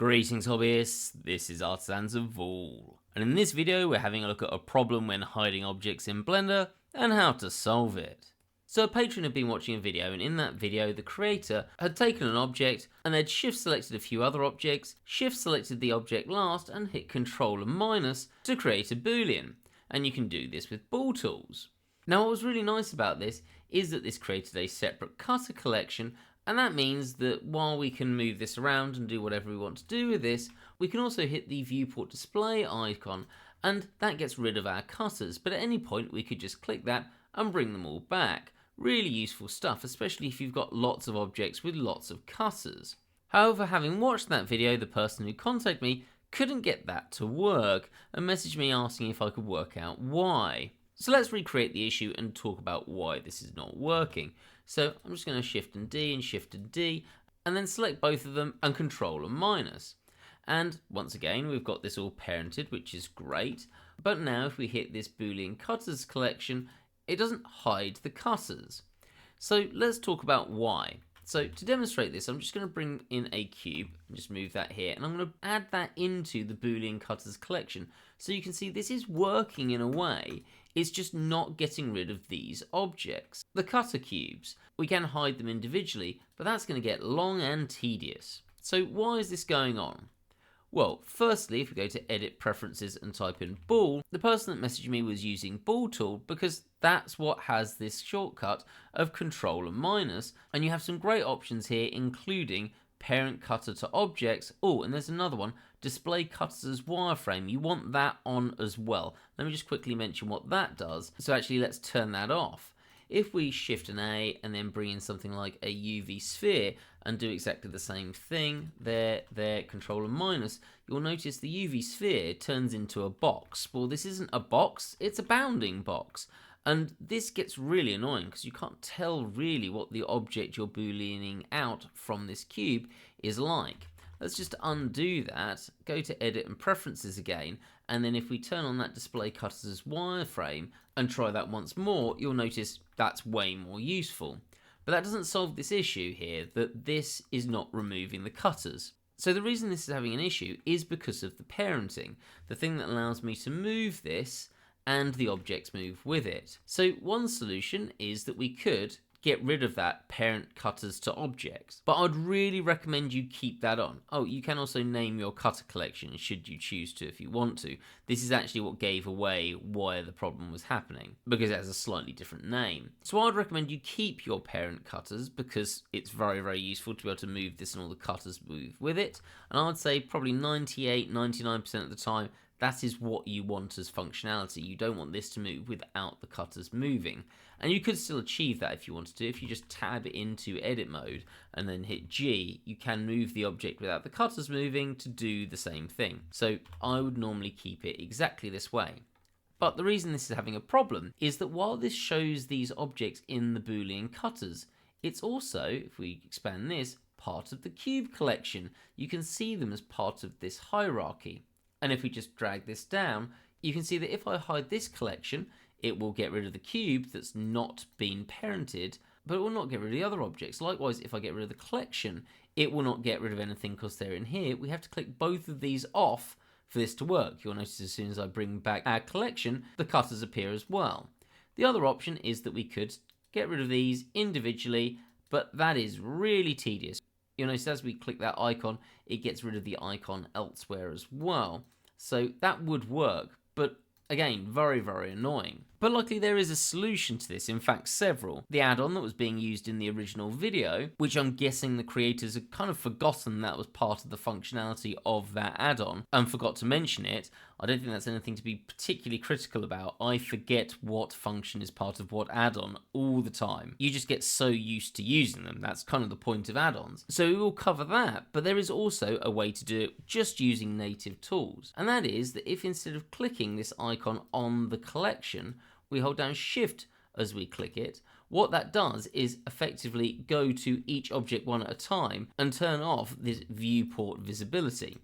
Greetings hobbyists, this is Artisans of Vool, and in this video we're having a look at a problem when hiding objects in Blender and how to solve it. So a patron had been watching a video, and in that video the creator had taken an object and they'd shift selected a few other objects, shift selected the object last and hit Ctrl and minus to create a Boolean, and you can do this with Bool tools. Now what was really nice about this is that this created a separate cutter collection, and that means that while we can move this around and do whatever we want to do with this, we can also hit the viewport display icon and that gets rid of our cutters, but at any point we could just click that and bring them all back. Really useful stuff, especially if you've got lots of objects with lots of cutters. However, having watched that video, the person who contacted me couldn't get that to work and messaged me asking if I could work out why. So let's recreate the issue and talk about why this is not working. So I'm just going to Shift and D and then select both of them and Control and minus. And once again we've got this all parented, which is great, but now if we hit this Boolean cutters collection, it doesn't hide the cutters. So let's talk about why. So to demonstrate this, I'm just going to bring in a cube and just move that here, and I'm going to add that into the Boolean cutters collection so you can see this is working in a way. It's just not getting rid of these objects. The cutter cubes, we can hide them individually, but that's going to get long and tedious. So why is this going on? Well, firstly, if we go to Edit Preferences and type in Bool, the person that messaged me was using Bool tool because that's what has this shortcut of Control and minus, and you have some great options here, including parent cutter to objects. Oh, and there's another one, display cutters as wireframe. You want that on as well. Let me just quickly mention what that does. So actually let's turn that off. If we Shift and A and then bring in something like a UV sphere and do exactly the same thing, there, Control and minus, you'll notice the UV sphere turns into a box. Well, this isn't a box, it's a bounding box. And this gets really annoying because you can't tell really what the object you're booleaning out from this cube is like. Let's just undo that, go to Edit and Preferences again, and then if we turn on that display cutters as wireframe and try that once more, you'll notice that's way more useful. But that doesn't solve this issue here, that this is not removing the cutters. So the reason this is having an issue is because of the parenting, the thing that allows me to move this and the objects move with it. So one solution is that we could get rid of that parent cutters to objects, but I'd really recommend you keep that on. Oh, you can also name your cutter collection should you choose to if you want to. This is actually what gave away why the problem was happening, because it has a slightly different name. So I'd recommend you keep your parent cutters because it's very, very useful to be able to move this and all the cutters move with it. And I'd say probably 99% of the time that is what you want as functionality. You don't want this to move without the cutters moving. And you could still achieve that if you wanted to. If you just tab into edit mode and then hit G, you can move the object without the cutters moving to do the same thing. So I would normally keep it exactly this way. But the reason this is having a problem is that while this shows these objects in the Boolean cutters, it's also, if we expand this, part of the cube collection. You can see them as part of this hierarchy. And if we just drag this down, you can see that if I hide this collection, it will get rid of the cube that's not been parented, but it will not get rid of the other objects. Likewise, if I get rid of the collection, it will not get rid of anything because they're in here. We have to click both of these off for this to work. You'll notice as soon as I bring back our collection, the cutters appear as well. The other option is that we could get rid of these individually, but that is really tedious. You'll notice as we click that icon, it gets rid of the icon elsewhere as well. So that would work, but again, very, very annoying. But luckily there is a solution to this, in fact several. The add-on that was being used in the original video, which I'm guessing the creators had kind of forgotten that was part of the functionality of that add-on, and forgot to mention it. I don't think that's anything to be particularly critical about. I forget what function is part of what add-on all the time. You just get so used to using them. That's kind of the point of add-ons. So we will cover that, but there is also a way to do it just using native tools. And that is that if instead of clicking this icon on the collection, we hold down Shift as we click it, what that does is effectively go to each object one at a time and turn off this viewport visibility.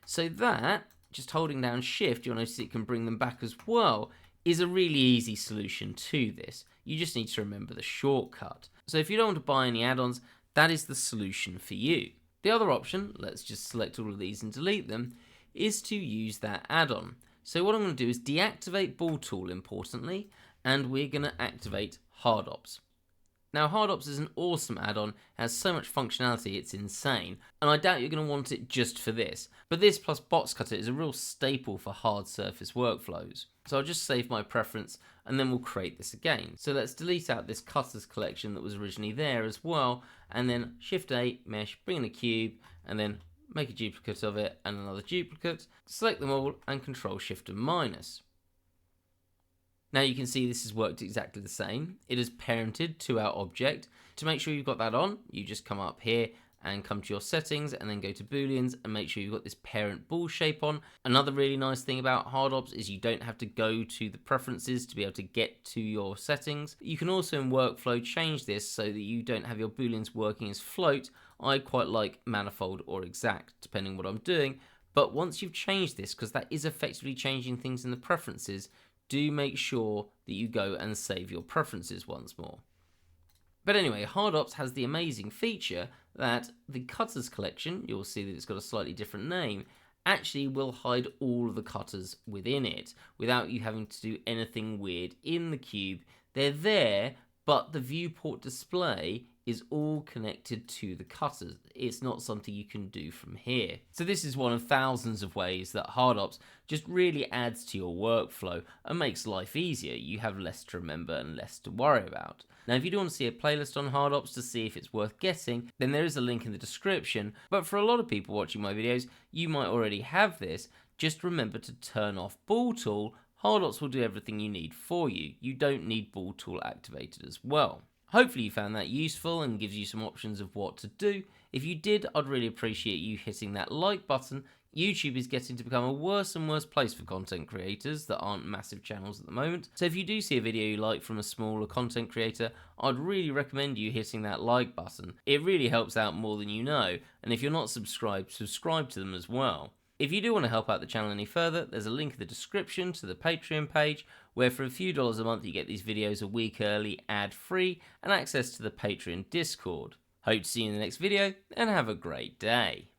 So that, just holding down Shift, you'll notice it can bring them back as well, is a really easy solution to this. You just need to remember the shortcut. So if you don't want to buy any add-ons, that is the solution for you. The The other option, let's just select all of these and delete them, is to use that add-on. So what I'm going to do is deactivate Bool Tool importantly, and we're going to activate Hard Ops. Now, Hard Ops is an awesome add-on, has so much functionality it's insane, and I doubt you're going to want it just for this, but this plus Box Cutter is a real staple for hard surface workflows. So I'll just save my preference and then we'll create this again. So let's delete out this cutters collection that was originally there as well, and then Shift A, Mesh, bring in a cube, and then make a duplicate of it and another duplicate, select them all and Control Shift and minus. Now you can see this has worked exactly the same. It is parented to our object. To make sure you've got that on, you just come up here and come to your settings and then go to Booleans and make sure you've got this parent bool shape on. Another really nice thing about Hard Ops is you don't have to go to the preferences to be able to get to your settings. You can also in workflow change this so that you don't have your Booleans working as float. I quite like manifold or exact depending what I'm doing, but once you've changed this, because that is effectively changing things in the preferences, do make sure that you go and save your preferences once more. But anyway, Hard Ops has the amazing feature that the cutters collection, you'll see that it's got a slightly different name, actually will hide all of the cutters within it without you having to do anything weird in the cube. They're there, but the viewport display is all connected to the cutters. It's not something you can do from here. So this is one of thousands of ways that Hard Ops just really adds to your workflow and makes life easier. You have less to remember and less to worry about. Now, if you do want to see a playlist on Hard Ops to see if it's worth getting, then there is a link in the description. But for a lot of people watching my videos, you might already have this. Just remember to turn off Bool Tool. Hard Ops will do everything you need for you. You don't need Bool Tool activated as well. Hopefully you found that useful and gives you some options of what to do. If you did, I'd really appreciate you hitting that like button. YouTube is getting to become a worse and worse place for content creators that aren't massive channels at the moment. So if you do see a video you like from a smaller content creator, I'd really recommend you hitting that like button. It really helps out more than you know, and if you're not subscribed, subscribe to them as well. If you do want to help out the channel any further, there's a link in the description to the Patreon page, where for a few dollars a month you get these videos a week early, ad-free, and access to the Patreon Discord. Hope to see you in the next video, and have a great day.